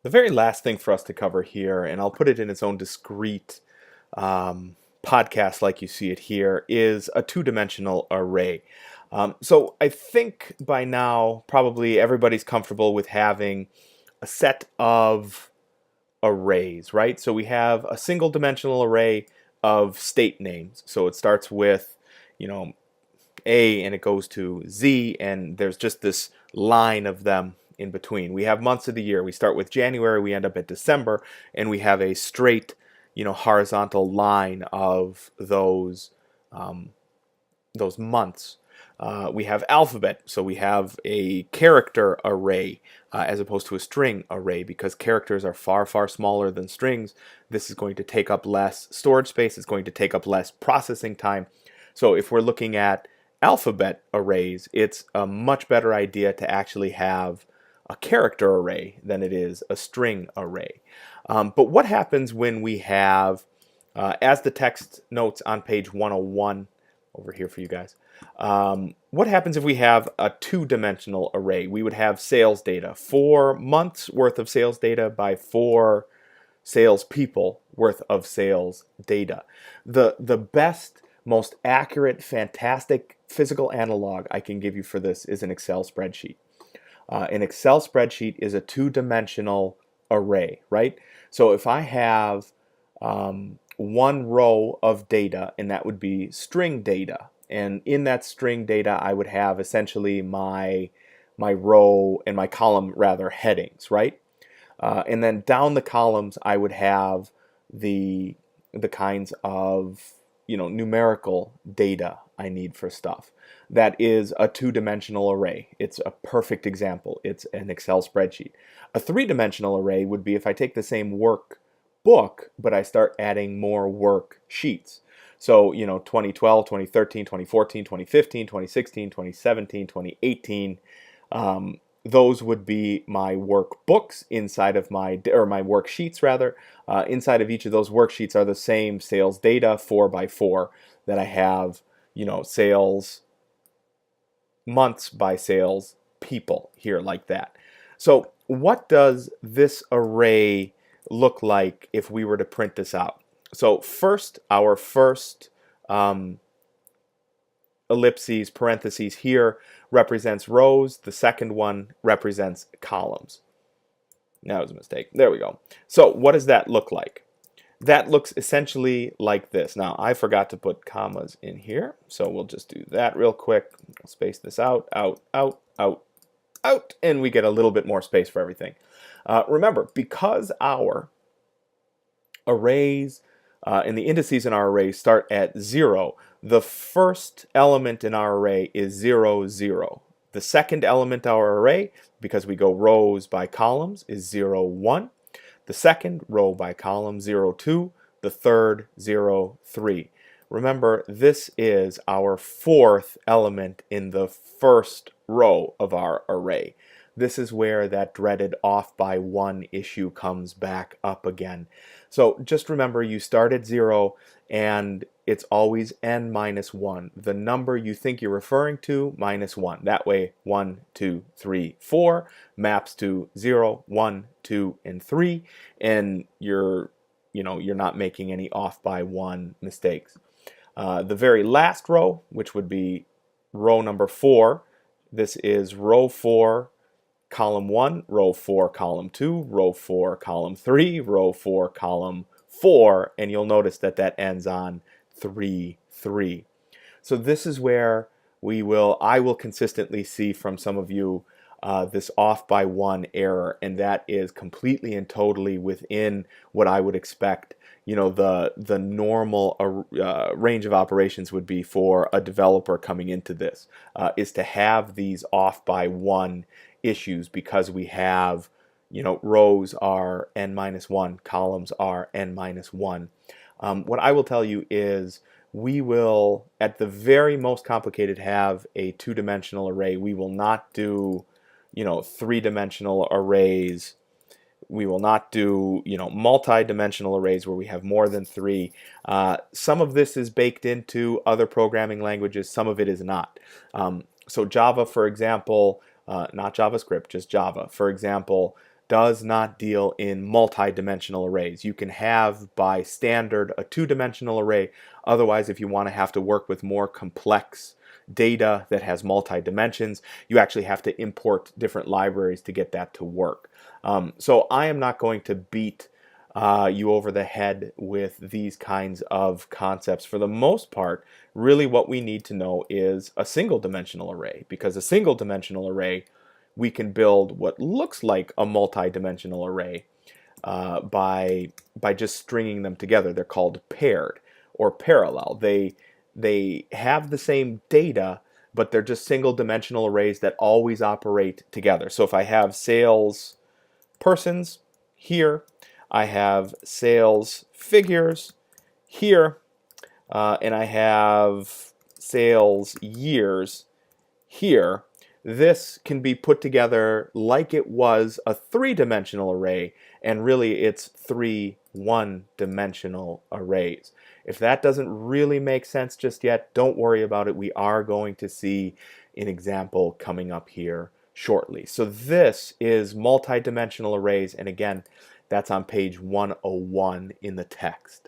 The very last thing for us to cover here, and I'll put it in its own discrete podcast like you see it here, is a two-dimensional array. So I think by now probably everybody's comfortable with having a set of arrays, right? So we have a single dimensional array of state names. So it starts with, you know, A and it goes to Z, and there's just this line of them in between. We have months of the year. We start with January, we end up at December, and we have a straight, horizontal line of those months. We have alphabet, so we have a character array as opposed to a string array, because characters are far, far smaller than strings. This is going to take up less storage space. It's going to take up less processing time. So if we're looking at alphabet arrays, it's a much better idea to actually have a character array than it is a string array. But what happens when we have, as the text notes on page 101 over here for you guys, what happens if we have a two-dimensional array? We would have sales data, 4 months worth of sales data by 4 salespeople worth of sales data. The best, most accurate, fantastic physical analog I can give you for this is an Excel spreadsheet. An Excel spreadsheet is a two-dimensional array, right? So if I have one row of data, and that would be string data, and in that string data I would have essentially my row and my column rather headings, right? And then down the columns I would have the kinds of numerical data I need for stuff. That is a two-dimensional array. It's a perfect example. It's an Excel spreadsheet. A three-dimensional array would be if I take the same workbook, but I start adding more worksheets. So, 2012, 2013, 2014, 2015, 2016, 2017, 2018, those would be my workbooks inside of my worksheets rather. Inside of each of those worksheets are the same sales data 4 by 4 that I have, sales months by sales people here like that. So what does this array look like if we were to print this out? So first, our first ellipses, parentheses here represents rows. The second one represents columns. That was a mistake. There we go. So what does that look like? That looks essentially like this. Now, I forgot to put commas in here, so we'll just do that real quick. We'll space this out, out, out, out, out, and we get a little bit more space for everything. Remember, because our arrays and the indices in our array start at 0, the first element in our array is 0, 0. The second element in our array, because we go rows by columns, is 0, 1. The second row by column, 0, 2. The third, 0, 3. Remember, this is our fourth element in the first row of our array. This is where that dreaded off by 1 issue comes back up again. So just remember, you start at 0 and it's always n minus 1. The number you think you're referring to minus 1. That way 1, 2, 3, 4 maps to 0, 1, 2, and 3, and you're not making any off by 1 mistakes. The very last row, which would be row number 4, this is row 4, column 1, row 4, column 2, row 4, column 3, row 4, column 4, and you'll notice that that ends on 3, 3. So this is where I will consistently see from some of you this off by 1 error, and that is completely and totally within what I would expect the normal range of operations would be for a developer coming into this, is to have these off by 1 issues, because we have rows are n minus 1, columns are n minus 1. What I will tell you is we will, at the very most complicated, have a two-dimensional array. We will not do three-dimensional arrays. We will not do multi-dimensional arrays where we have more than 3. Some of this is baked into other programming languages, some of it is not. So Java, for example, not JavaScript, just Java, for example, does not deal in multi-dimensional arrays. You can have by standard a two-dimensional array. Otherwise, if you want to have to work with more complex data that has multi-dimensions, you actually have to import different libraries to get that to work. So I am not going to beat you over the head with these kinds of concepts. For the most part, really what we need to know is a single dimensional array, because a single dimensional array, we can build what looks like a multi-dimensional array by just stringing them together. They're called paired or parallel. They have the same data, but they're just single dimensional arrays that always operate together. So if I have sales persons here, I have sales figures here, and I have sales years here. This can be put together like it was a three-dimensional array, and really it's three one-dimensional arrays. If that doesn't really make sense just yet, don't worry about it. We are going to see an example coming up here shortly. So this is multi-dimensional arrays, and again, that's on page 101 in the text.